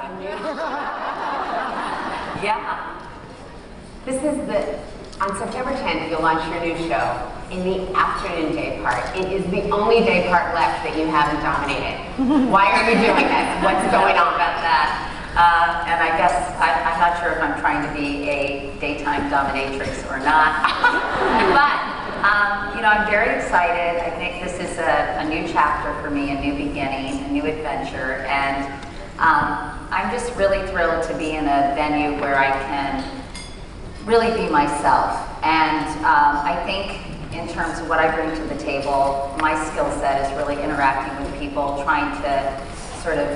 a new Yeah. This is on September 10th, you'll launch your new show in the afternoon day part. It is the only day part left that you haven't dominated. Why are you doing this? What's going on about that? And I guess I'm not sure if I'm trying to be a daytime dominatrix or not. But you know, I'm very excited. I think this is a new chapter for me, a new beginning, a new adventure, and I'm just really thrilled to be in a venue where I can really be myself. And I think in terms of what I bring to the table, my skill set is really interacting with people, trying to sort of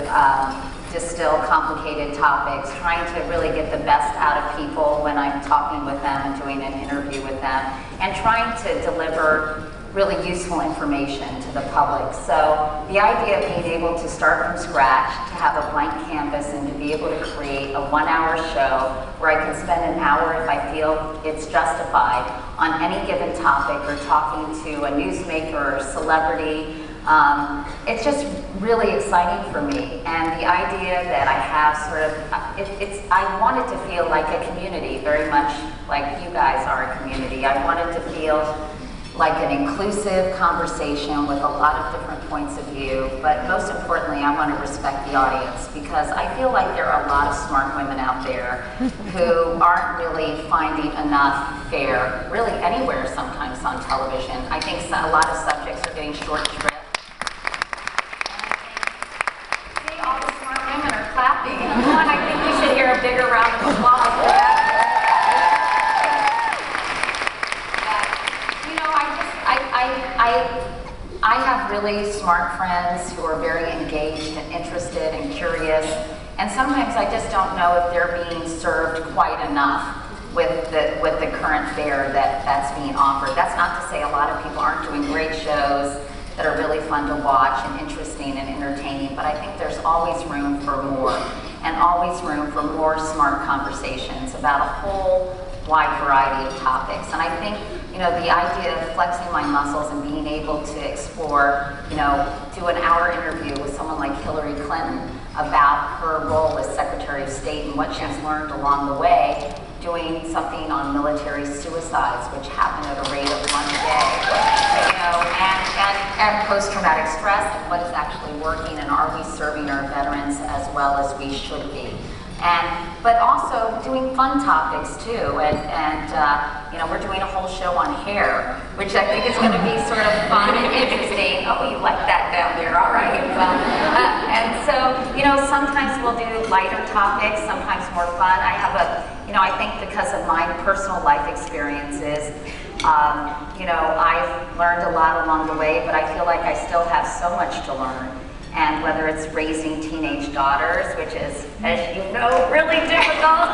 distill complicated topics, trying to really get the best out of people when I'm talking with them and doing an interview with them, and trying to deliver really useful information to the public. So the idea of being able to start from scratch, to have a blank canvas, and to be able to create a 1-hour show where I can spend an hour if I feel it's justified on any given topic, or talking to a newsmaker or celebrity. It's just really exciting for me, and the idea that I have sort of, I want it to feel like a community, very much like you guys are a community. I want it to feel like an inclusive conversation with a lot of different points of view, but most importantly, I want to respect the audience, because I feel like there are a lot of smart women out there who aren't really finding enough fare, really anywhere sometimes on television. I think a lot of subjects are getting short shrift. Clapping. I think we should hear a bigger round of applause for that. You know, I have really smart friends who are very engaged and interested and curious, and sometimes I just don't know if they're being served quite enough with the current fare that's being offered. That's not to say a lot of people aren't doing great shows that are really fun to watch and interesting and entertaining, but I think there's always room for more, and always room for more smart conversations about a whole wide variety of topics. And I think, you know, the idea of flexing my muscles and being able to explore, you know, do an hour interview with someone like Hillary Clinton about her role as Secretary of State and what she's learned along the way, doing something on military suicides, which happen at a rate of 1 a day, you know, and post-traumatic stress, and what is actually working, and are we serving our veterans as well as we should be. But also doing fun topics too, and you know, we're doing a whole show on hair, which I think is going to be sort of fun and interesting. Oh, you like that down there, all right. And so, you know, sometimes we'll do lighter topics, sometimes more fun. I have you know, I think because of my personal life experiences, you know, I've learned a lot along the way, but I feel like I still have so much to learn. And whether it's raising teenage daughters, which is, as you know, really difficult,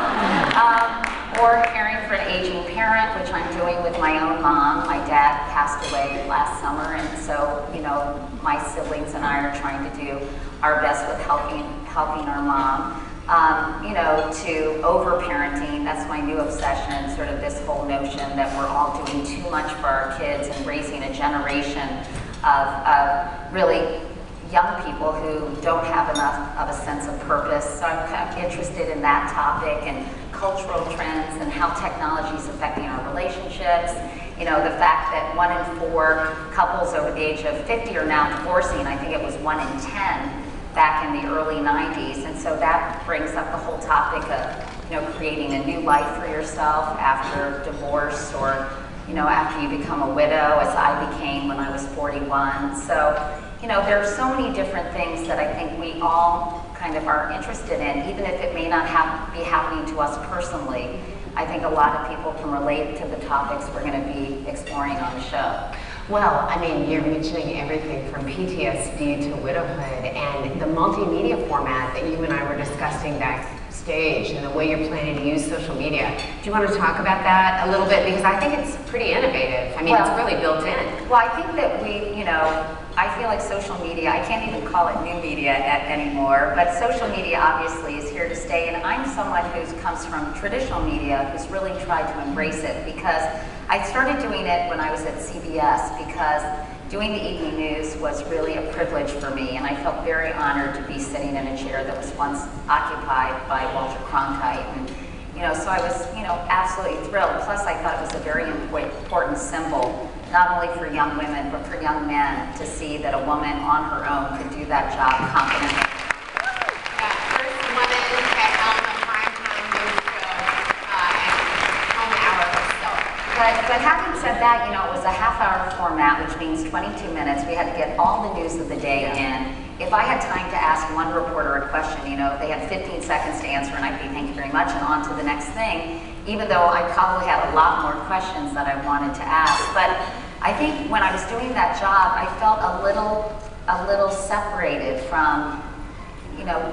or caring for an aging parent, which I'm doing with my own mom. My dad passed away last summer, and so, you know, my siblings and I are trying to do our best with helping our mom. You know, to over-parenting, that's my new obsession, sort of this whole notion that we're all doing too much for our kids and raising a generation of really young people who don't have enough of a sense of purpose. So I'm kind of interested in that topic, and cultural trends, and how technology is affecting our relationships. You know, the fact that 1 in 4 couples over the age of 50 are now divorcing. I think it was 1 in 10 back in the early 90s. And so that brings up the whole topic of, you know, creating a new life for yourself after divorce, or, you know, after you become a widow, as I became when I was 41. So, you know, there are so many different things that I think we all kind of are interested in, even if it may not be happening to us personally. I think a lot of people can relate to the topics we're going to be exploring on the show. Well, I mean, you're mentioning everything from PTSD to widowhood, and the multimedia format that you and I were discussing backstage, and the way you're planning to use social media. Do you want to talk about that a little bit? Because I think it's pretty innovative. I mean, it's really built in. Well, I think that you know, I feel like social media, I can't even call it new media anymore, but social media obviously is here to stay, and I'm someone who comes from traditional media who's really tried to embrace it, because I started doing it when I was at CBS, because, doing the evening news was really a privilege for me, and I felt very honored to be sitting in a chair that was once occupied by Walter Cronkite. And, so I was, absolutely thrilled. Plus, I thought it was a very important symbol, not only for young women, but for young men, to see that a woman on her own could do that job confidently. First woman to helm a primetime news show at home hour herself. But having said that, it was a half-hour format, which means 22 minutes. We had to get all the news of the day in. If I had time to ask one reporter a question, they had 15 seconds to answer, and I'd be thank you very much, and on to the next thing, even though I probably had a lot more questions that I wanted to ask. But I think when I was doing that job, I felt a little separated from,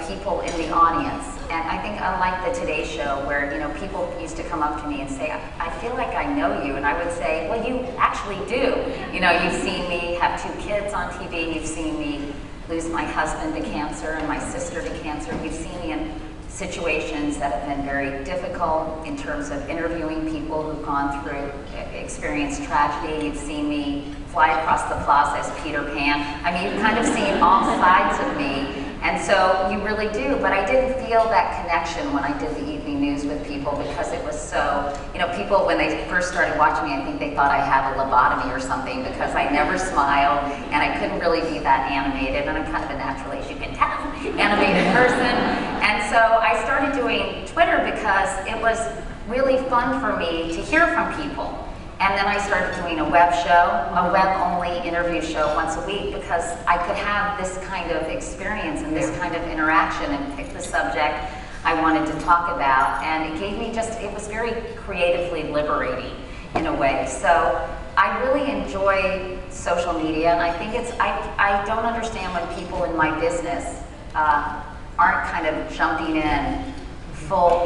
people in the audience. And I think unlike the Today Show, where, people used to come up to me and say, I feel like I know you. And I would say, well, you actually do. You've seen me have 2 kids on TV. You've seen me lose my husband to cancer and my sister to cancer. You've seen me in situations that have been very difficult in terms of interviewing people who've gone through, experienced tragedy. You've seen me fly across the plaza as Peter Pan. I mean, you've kind of seen all sides of me. And so you really do, but I didn't feel that connection when I did the evening news with people, because it was so, people, when they first started watching me, I think they thought I had a lobotomy or something, because I never smiled, and I couldn't really be that animated, and I'm kind of a naturally, as you can tell, animated person. And so I started doing Twitter because it was really fun for me to hear from people. And then I started doing a web show, a web-only interview show once a week, because I could have this kind of experience and this kind of interaction and pick the subject I wanted to talk about. And it gave me it was very creatively liberating in a way. So I really enjoy social media, and I think I don't understand when people in my business aren't kind of jumping in full,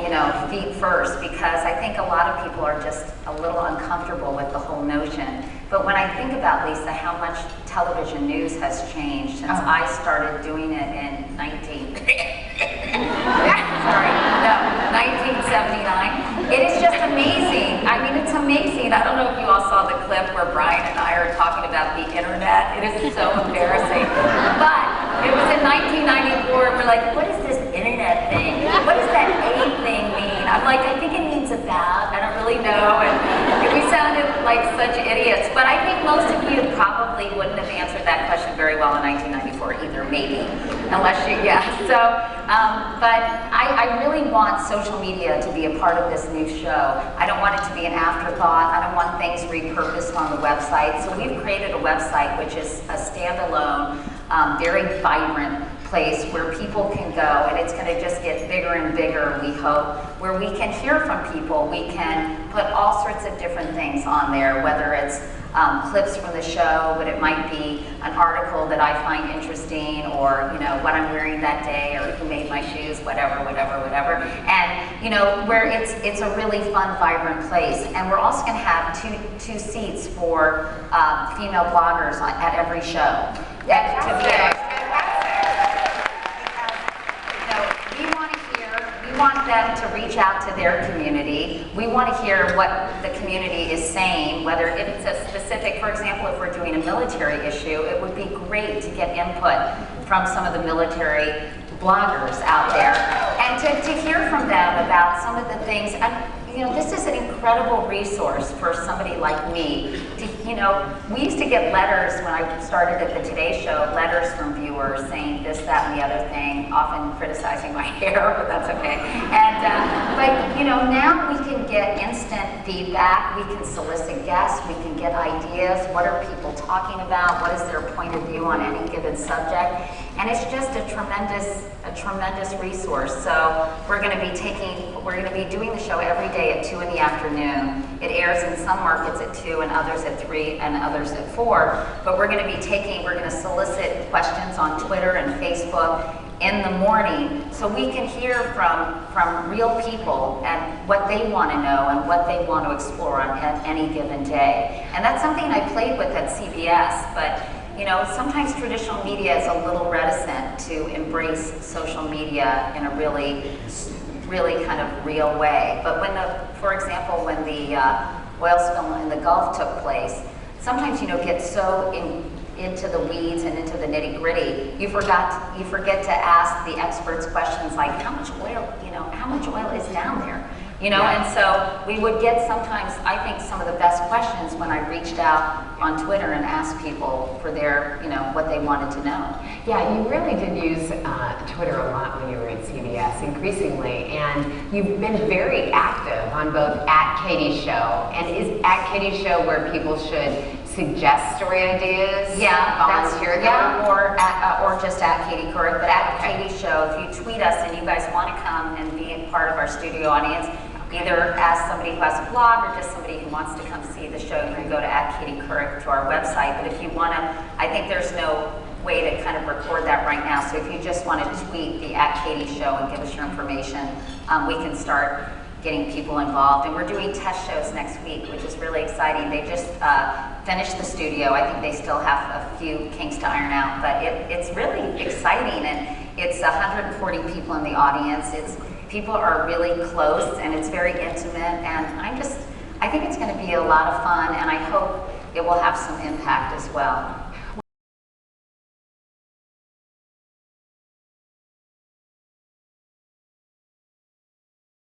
feet first, because I think a lot of people are just a little uncomfortable with the whole notion. But when I think about, Lisa, how much television news has changed since I started doing it in 1979, it is just amazing. I mean, it's amazing. I don't know if you all saw the clip where Brian and I are talking about the internet. It is so embarrassing. But it was in 1994, we're like, what is this internet thing? What does that A thing mean? I'm like, I think it means about, I don't really know, and we sounded like such idiots. But I think most of you probably wouldn't have answered that question very well in 1994 either, maybe, unless you, So, but I really want social media to be a part of this new show. I don't want it to be an afterthought. I don't want things repurposed on the website. So we've created a website which is a standalone, very vibrant place where people can go, and it's going to just get bigger and bigger, we hope, where we can hear from people. We can put all sorts of different things on there, whether it's clips from the show, but it might be an article that I find interesting, or what I'm wearing that day, or who made my shoes, whatever. And where it's a really fun, vibrant place. And we're also going to have two seats for female bloggers at every show. We want them to reach out to their community. We want to hear what the community is saying, whether it's a specific, for example, if we're doing a military issue, it would be great to get input from some of the military bloggers out there, and to hear from them about some of the things. This is an incredible resource for somebody like me. We used to get letters when I started at the Today Show, letters from viewers saying this, that, and the other thing, often criticizing my hair, but that's okay. And now we can get instant feedback. We can solicit guests. We can get ideas. What are people talking about? What is their point of view on any given subject? And it's just a tremendous resource. So we're going to be doing the show every day at 2 in the afternoon. It airs in some markets at 2 and others at 3 and others at 4. But we're going to solicit questions on Twitter and Facebook in the morning, so we can hear from real people and what they want to know and what they want to explore on any given day. And that's something I played with at CBS, but sometimes traditional media is a little reticent to embrace social media in a really kind of real way. But for example, when the oil spill in the Gulf took place, sometimes get so into the weeds and into the nitty gritty, you forget to ask the experts questions like, how much oil, how much oil is down there? And so we would get sometimes, I think, some of the best questions when I reached out on Twitter and asked people for their, what they wanted to know. Yeah, you really did use Twitter a lot when you were at CBS, increasingly, and you've been very active on both @Katie Show, and is @Katie Show where people should suggest story ideas? Yeah, volunteer them? Yeah, or just @Katie Couric, but @Katie Show, if you tweet us and you guys want to come and be a part of our studio audience, either as somebody who has a blog or just somebody who wants to come see the show, you can go to @Katie Couric to our website. But if you want to, I think there's no way to kind of record that right now. So if you just want to tweet the @Katie Show and give us your information, we can start getting people involved. And we're doing test shows next week, which is really exciting. They just finished the studio. I think they still have a few kinks to iron out, but it's really exciting. And it's 140 people in the audience. People are really close and it's very intimate, and I think it's going to be a lot of fun, and I hope it will have some impact as well.